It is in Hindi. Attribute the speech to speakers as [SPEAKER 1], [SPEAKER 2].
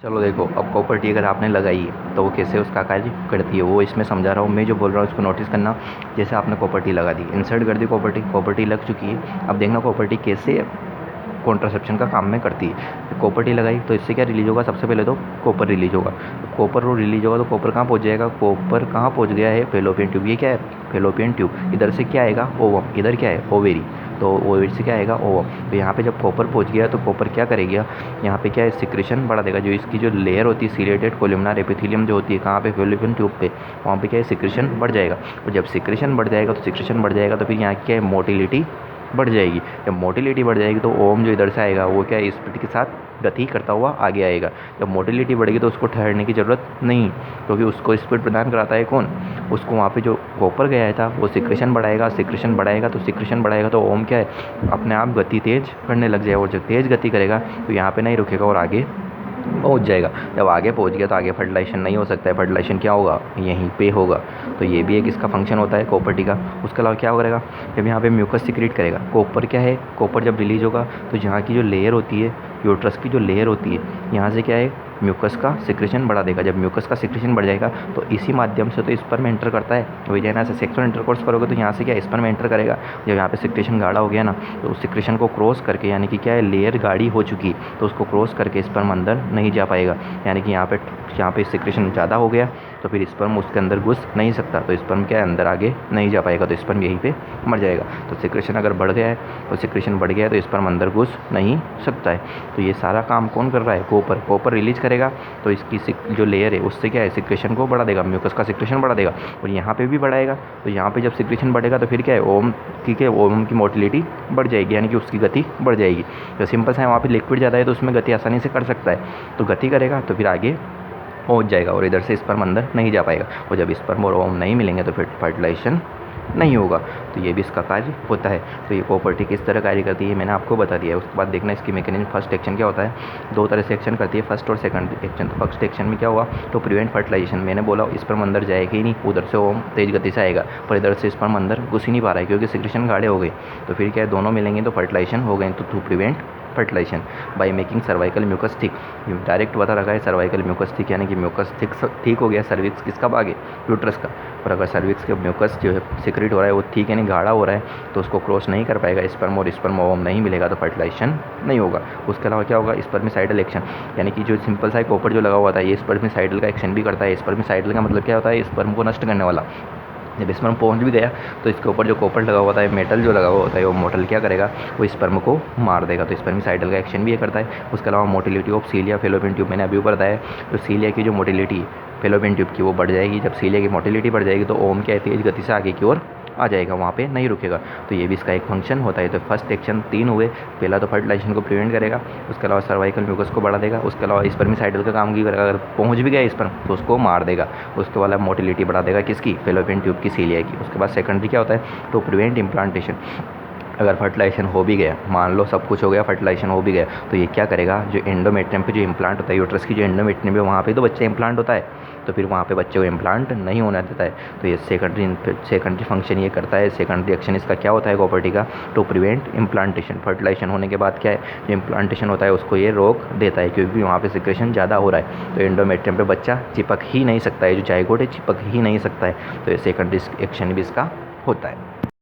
[SPEAKER 1] चलो देखो, अब कॉपर अगर आपने लगाई है तो वो कैसे उसका कार्य करती है वो इसमें समझा रहा हूँ। मैं जो बोल रहा हूँ उसको नोटिस करना। जैसे आपने कॉपर लगा दी, इंसर्ट कर दी कॉपर लग चुकी है। अब देखना कॉपर कैसे कॉन्ट्रासेप्शन का काम में करती है। कॉपर लगाई तो इससे क्या रिलीज होगा, सबसे पहले तो कॉपर रिलीज होगा। तो कॉपर रिलीज होगा तो कॉपर कहाँ पहुँच जाएगा, कॉपर कहाँ पहुँच गया है, फेलोपियन ट्यूब। ये क्या है, फेलोपियन ट्यूब। इधर से क्या आएगा, ओवम। इधर क्या है, ओवेरी। तो ओवेरी से क्या आएगा, ओवम। तो यहाँ पे जब कॉपर पहुँच गया तो कॉपर क्या करेगा, यहाँ पे क्या है, सिक्रेशन बढ़ा देगा। जो इसकी जो लेयर होती है सीलेटेड कोलुमनार एपिथेलियम जो होती है कहाँ पे, फेलोपियन ट्यूब पे, वहाँ पे क्या है, सिक्रेशन बढ़ जाएगा। और जब सिक्रेशन बढ़ जाएगा तो फिर यहाँ क्या है, मोटिलिटी बढ़ जाएगी। जब मोटिलिटी बढ़ जाएगी तो ओम जो इधर से आएगा वो क्या है, स्पीड के साथ गति करता हुआ आगे आएगा। जब मोटिलिटी बढ़ेगी तो उसको ठहरने की ज़रूरत नहीं, क्योंकि उसको स्पीड प्रदान कराता है कौन, उसको वहाँ पे जो कॉपर गया था वो सिक्रेशन बढ़ाएगा। सिक्रेशन बढ़ाएगा तो ओम क्या है, अपने आप गति तेज करने लग जाएगा। और जब तेज़ गति करेगा तो यहाँ पे नहीं रुकेगा और आगे पहुंच जाएगा। जब आगे पहुंच गया तो आगे फर्टिलाइजेशन नहीं हो सकता है। फर्टिलाइजेशन क्या होगा, यहीं पे होगा। तो ये भी एक इसका फंक्शन होता है कॉपर का। उसके अलावा क्या करेगा, जब यहाँ पे म्यूकस सिक्रेट करेगा। कॉपर क्या है, कॉपर जब रिलीज होगा तो यहाँ की जो लेयर होती है, यूट्रस की जो लेयर होती है, यहाँ से क्या है, म्यूकस का सिक्रेशन बढ़ा देगा। जब म्यूकस का सिक्रेशन बढ़ जाएगा तो इसी माध्यम से तो स्पर्म एंटर करता है। वही जाना से सेक्सुअल इंटरकोर्स करोगे तो यहाँ से क्या स्पर्म एंटर करेगा। जब यहाँ पे सिक्रेशन गाढ़ा हो गया ना तो उस सिक्रेशन को क्रॉस करके, यानी कि क्या है, लेयर गाढ़ी हो चुकी तो उसको क्रॉस करके स्पर्म अंदर नहीं जा पाएगा। यानी कि यहाँ पे सिक्रेशन ज़्यादा हो गया तो फिर स्पर्म उसके अंदर घुस नहीं सकता। तो स्पर्म क्या है, अंदर आगे नहीं जा पाएगा। तो स्पर्म यहीं पे मर जाएगा। तो सिक्रेशन अगर बढ़ गया है तो स्पर्म अंदर घुस नहीं सकता है। तो ये सारा काम कौन कर रहा है, कॉपर रिलीज करेगा तो इसकी जो लेयर है उससे क्या है, सिक्रेशन को बढ़ा देगा, म्यूकस का सिक्रेशन बढ़ा देगा। और यहाँ पे भी बढ़ाएगा। तो यहाँ पे जब सिक्रेशन बढ़ेगा तो फिर क्या है, ओम की ओम की मोटिलिटी बढ़ जाएगी, यानी कि उसकी गति बढ़ जाएगी। तो सिंपल सा है, वहाँ पे लिक्विड ज़्यादा है तो उसमें गति आसानी से कर सकता है। तो गति करेगा तो फिर आगे पहुँच जाएगा और इधर से स्पर्म अंदर नहीं जा पाएगा। और जब स्पर्म और ओम नहीं मिलेंगे तो फिर फर्टिलाइजेशन नहीं होगा। तो ये भी इसका कार्य होता है। तो ये प्रॉपर्टी किस तरह कार्य करती है मैंने आपको बता दिया है। उसके बाद देखना इसकी मैकेनिज्म। फर्स्ट एक्शन क्या होता है, दो तरह से एक्शन करती है, फर्स्ट और सेकंड एक्शन। तो फर्स्ट एक्शन में क्या हुआ, तो प्रिवेंट फर्टिलाइजेशन। मैंने बोला स्पर्म अंदर जाएगा ही नहीं, उधर से ओम तेज गति से आएगा पर इधर से स्पर्म अंदर घुस ही नहीं पा रहा है क्योंकि सिक्रेशन गाढ़े हो गए। तो फिर क्या है, दोनों मिलेंगे तो फर्टिलाइजेशन हो गए। तो to prevent fertilization by making cervical mucus thick. Direct बता रखा है सर्वाइकल म्यूकस थिक, यानी कि म्यूकस ठीक हो गया। सर्विक्स किसका भाग है, यूट्रस का। और अगर सर्विक्स के म्यूकस जो है सिक्रेट हो रहा है वो ठीक यानी गाढ़ा हो रहा है तो उसको क्रॉस नहीं कर पाएगा स्पर्म, और स्पर्म ओवम नहीं मिलेगा तो फर्टिलाइजेशन नहीं होगा। उसके अलावा क्या होगा, स्पर्मिसाइडल एक्शन, यानी कि जो सिंपल सा कॉपर जो लगा हुआ था ये स्पर्मिसाइडल का एक्शन भी करता है। स्पर्मिसाइडल का मतलब क्या होता है, स्पर्म को नष्ट करने वाला। जब स्पर्म पहुंच भी गया तो इसके ऊपर जो कॉपर लगा हुआ होता है, मेटल जो लगा हुआ होता है, वो मेटल क्या करेगा, वो स्पर्म को मार देगा। तो स्पर्मिसाइडल का एक्शन भी ये करता है। उसके अलावा मोटिलिटी ऑफ सीलिया फेलोपियन ट्यूब, मैंने अभी ऊपर बताया तो सीलिया की जो मोटिलिटी फेलोपियन ट्यूब की वो बढ़ जाएगी। जब सीलिया की मोटिलिटी बढ़ जाएगी तो ओम क्या है, तेज गति से आगे की ओर आ जाएगा, वहाँ पे नहीं रुकेगा। तो ये भी इसका एक फंक्शन होता है। तो फर्स्ट एक्शन 3 हुए। पहला तो फर्टिलाइजेशन को प्रिवेंट करेगा, उसके अलावा सर्वाइकल म्यूकस को बढ़ा देगा, उसके अलावा स्पर्मिसाइडल का काम भी करेगा। अगर पहुँच भी गया स्पर्म तो उसको मार देगा। उसके बाद मोटिलिटी बढ़ा देगा किसकी, फेलोपियन ट्यूब की, सीलिया की। उसके बाद सेकेंडरी क्या होता है, तो प्रिवेंट इम्प्लांटेशन। अगर फर्टिलाइजेशन हो भी गया, मान लो सब कुछ हो गया, फर्टिलाइजेशन हो भी गया, तो ये क्या करेगा, जो एंडोमेट्रियम पे जो इम्प्लांट होता है, यूट्रस की जो एंडोमेट्रियम है वहाँ पे तो बच्चा इम्प्लांट होता है, तो फिर वहाँ पे बच्चे को इम्प्लांट नहीं होने देता है। तो ये सेकेंडरी फंक्शन ये करता है। सेकेंडरी एक्शन इसका क्या होता है प्रॉपर्टी का, टू प्रिवेंट इम्प्लांटेशन। फर्टिलाइजेशन होने के बाद क्या है, जो इम्प्लांटेशन होता है उसको ये रोक देता है क्योंकि वहाँ पे सिक्रेशन ज़्यादा हो रहा है। तो एंडोमेट्रियम पे बच्चा चिपक ही नहीं सकता है, जो जाइगोट है चिपक ही नहीं सकता है। तो ये सेकेंडरी एक्शन भी इसका होता है।